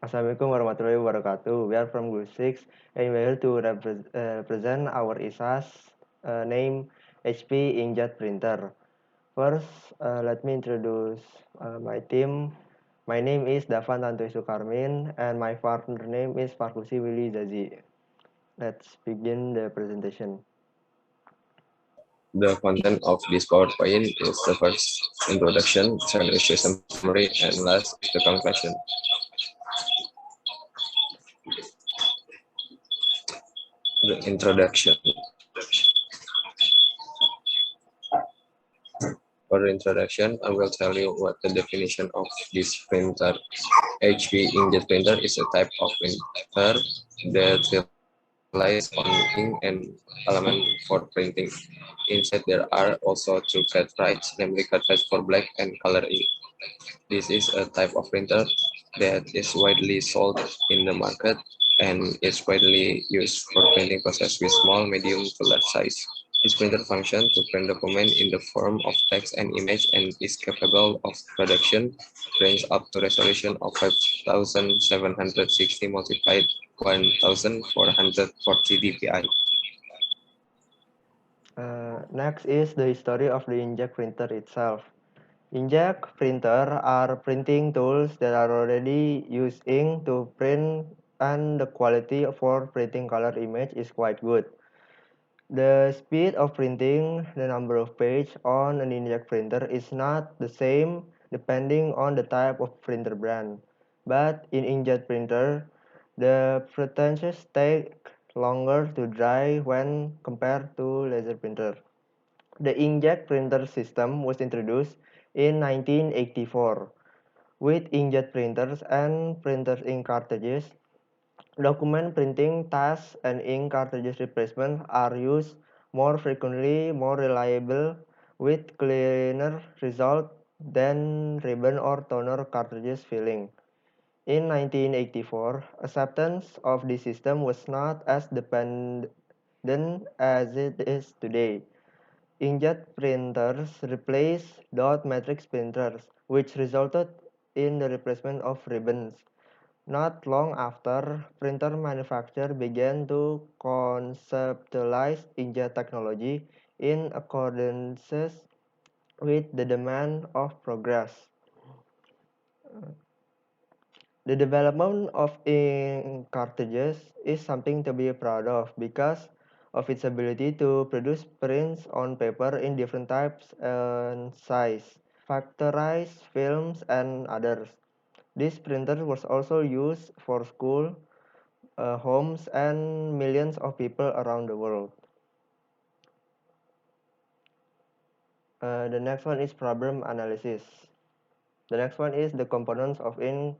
Assalamualaikum warahmatullahi wabarakatuh. We are from Group 6 and we are here to present our ISA's name HP Inkjet Printer. First, let me introduce my team. My name is Davan Tantoy Sukarmin and my partner name is Farkusi Willy Zazi. Let's begin the presentation. The content of this PowerPoint is the first introduction, second is the summary, and last is the conclusion. The introduction. For the introduction, I will tell you what the definition of this printer. HP inkjet printer is a type of printer that relies on ink and element for printing. Inside there are also two cartridges, namely cartridge for black and color ink. This is a type of printer that is widely sold in the market and is widely used for printing process with small, medium to large size. This printer functions to print document in the form of text and image and is capable of production range up to resolution of 5760 multiplied 1440 dpi. Next is the history of the inkjet printer itself. Inkjet printer are printing tools that are already used ink to print and the quality for printing color image is quite good. The speed of printing the number of pages on an inkjet printer is not the same depending on the type of printer brand. But in inkjet printer, the pretensions take longer to dry when compared to laser printer. The inkjet printer system was introduced in 1984. With inkjet printers and printers ink cartridges, document printing tasks and ink cartridges replacement are used more frequently, more reliable, with cleaner result than ribbon or toner cartridges filling. In 1984, acceptance of the system was not as dependent as it is today. Inkjet printers replaced dot matrix printers, which resulted in the replacement of ribbons. Not long after, printer manufacturers began to conceptualize inkjet technology in accordance with the demand of progress. The development of ink cartridges is something to be proud of because of its ability to produce prints on paper in different types and size, factorized films and others. This printer was also used for school, homes and millions of people around the world. The next one is problem analysis. The next one is the components of inkjet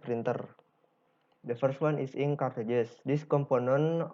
printer. The first one is ink cartridges. This component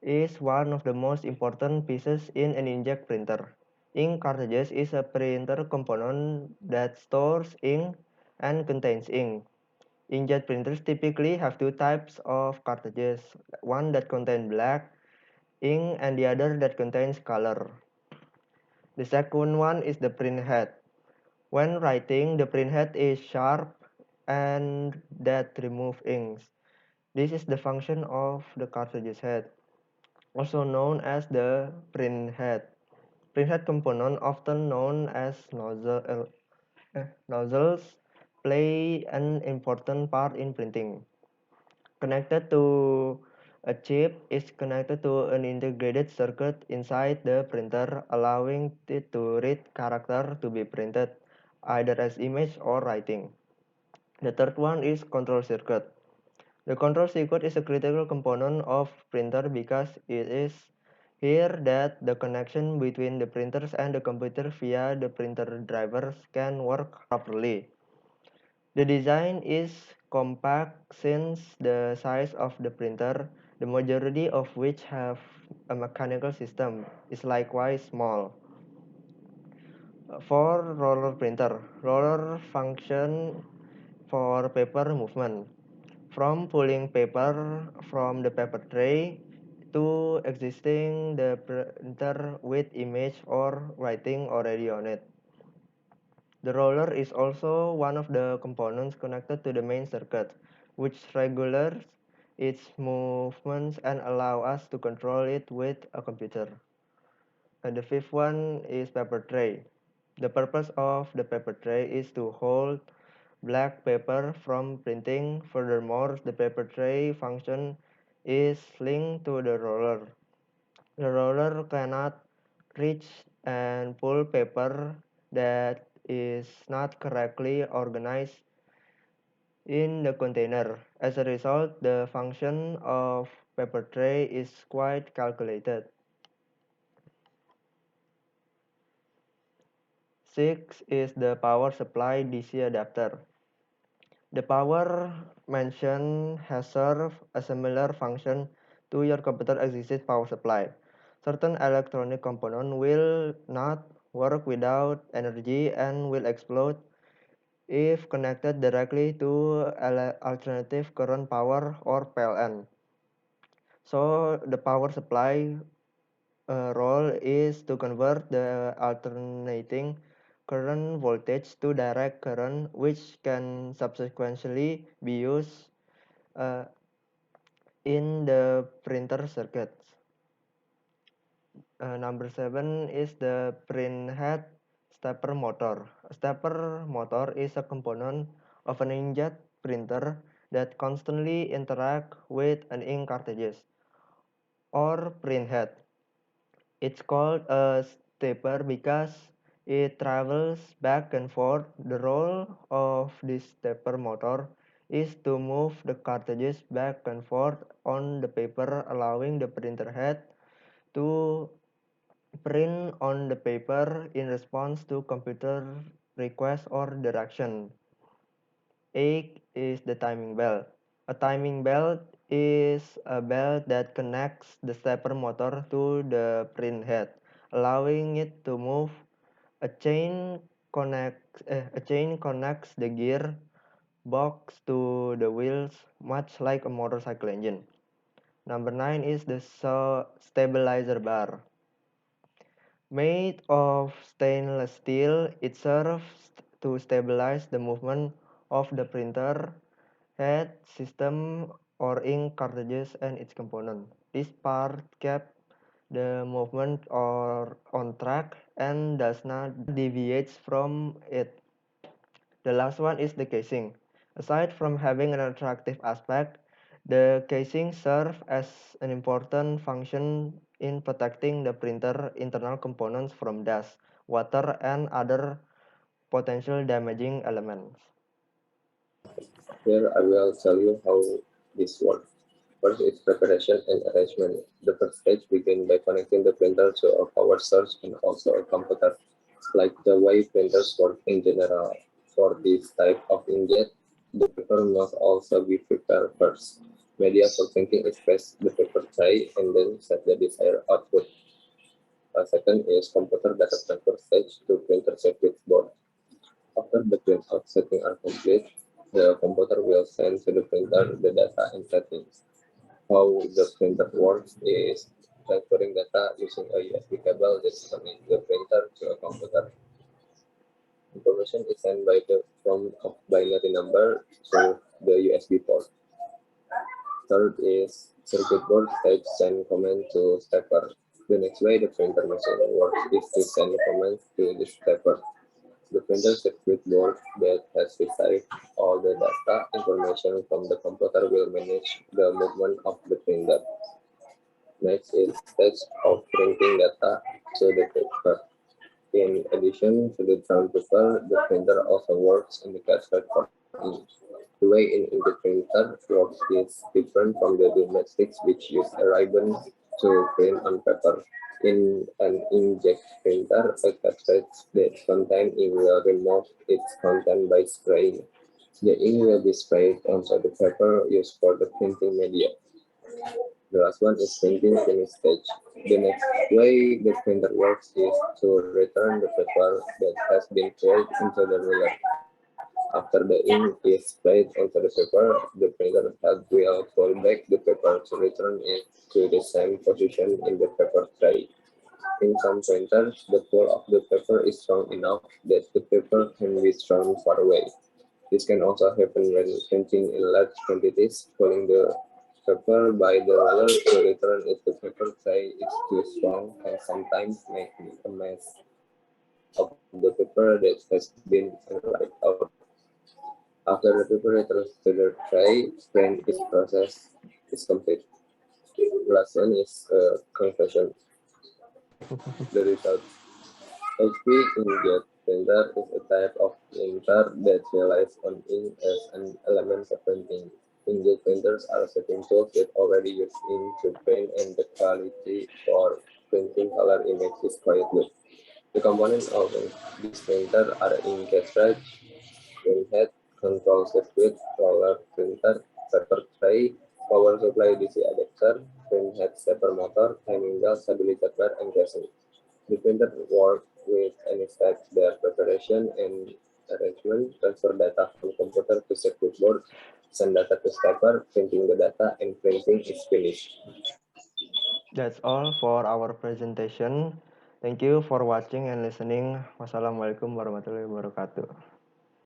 is one of the most important pieces in an inkjet printer. Ink cartridges is a printer component that stores ink and contains ink. Inkjet printers typically have two types of cartridges, one that contains black ink and the other that contains color. The second one is the print head. When writing, the print head is sharp and that remove inks. This is the function of the cartridge's head, also known as the print head. Print head component, often known as nozzles, play an important part in printing. Connected to a chip is connected to an integrated circuit inside the printer, allowing it to read character to be printed, either as image or writing. The third one is control circuit. The control circuit is a critical component of printer because it is here that the connection between the printers and the computer via the printer drivers can work properly. The design is compact since the size of the printer, the majority of which have a mechanical system, is likewise small. For roller printer, roller function for paper movement, from pulling paper from the paper tray to existing the printer with image or writing already on it. The roller is also one of the components connected to the main circuit, which regulates its movements and allow us to control it with a computer. And the fifth one is paper tray. The purpose of the paper tray is to hold black paper from printing. Furthermore, the paper tray function is linked to the roller. The roller cannot reach and pull paper that is not correctly organized in the container. As a result, the function of paper tray is quite calculated. 6 is the power supply DC adapter. The power mentioned has served a similar function to your computer existing power supply. Certain electronic components will not work without energy and will explode if connected directly to alternative current power or PLN. So the power supply role is to convert the alternating current voltage to direct current, which can subsequently be used uh, in the printer circuits. Number 7 is the printhead stepper motor. A stepper motor is a component of an inkjet printer that constantly interact with an ink cartridges or printhead. It's called a stepper because it travels back and forth. The role of this stepper motor is to move the cartridges back and forth on the paper, allowing the printer head to print on the paper in response to computer request or direction. 8 is the timing belt. A timing belt is a belt that connects the stepper motor to the print head, allowing it to move. A chain connects the gear box to the wheels, much like a motorcycle engine. Number 9 is the stabilizer bar. Made of stainless steel, it serves to stabilize the movement of the printer head system or ink cartridges and its component. This part kept the movement or on track and does not deviate from it. The last one is the casing. Aside from having an attractive aspect, the casing serves as an important function in protecting the printer internal components from dust, water, and other potential damaging elements. Here I will tell you how this works. First is preparation and arrangement. The first stage begins by connecting the printer to a power source and also a computer, like the way printers work in general. For this type of inkjet, the paper must also be prepared first. Media for printing is press the paper tray and then set the desired output. Second is computer data transfer stage to printer circuit board. After the printout settings are complete, the computer will send to the printer the data and settings. How the printer works is transferring data using a USB cable that connects the printer to a computer. Information is sent by the from of binary number to the USB port. Third is circuit board stage send command to stepper. The next way the printer machine works is to send commands to the stepper. The printer circuit board that has received all the data information from the computer will manage the movement of the printer. Next is stage of printing data to the paper. In addition to the brown paper, the printer also works in the cassette for ink. The way in the printer works is different from the domestics which use a ribbon to print on paper. In an inkjet printer, a cassette that contains ink will remove its content by spraying. The ink will be sprayed onto the paper used for the printing media. The last one is printing finish stage. The next way the printer works is to return the paper that has been filled into the ruler. After the ink is sprayed onto the paper, the printer head will fold back the paper to return it to the same position in the paper tray. In some printers, the pull of the paper is strong enough that the paper can be thrown far away. This can also happen when printing in large quantities. Pulling the paper by the roller to return it to paper tray is too strong and sometimes make a mess of the paper that has been wiped out. After the paper returns to the tray, print is processed is complete. Last one is confession. The result. HP inkjet printer is a type of printer that relies on ink as an element of printing. Inkjet printers are setting tools that already use ink to print, and the quality for printing color image is quite good. The components of this printer are ink cartridge, printhead, control circuit, roller printer, paper tray, power supply DC adapter, printhead stepper motor, timing belt, stabilizer, and casing. The printer works with any steps their preparation and arrangement, transfer data from computer to circuit board, send data to stepper, printing the data, and printing is finished. That's all for our presentation. Thank you for watching and listening. Wassalamualaikum warahmatullahi wabarakatuh.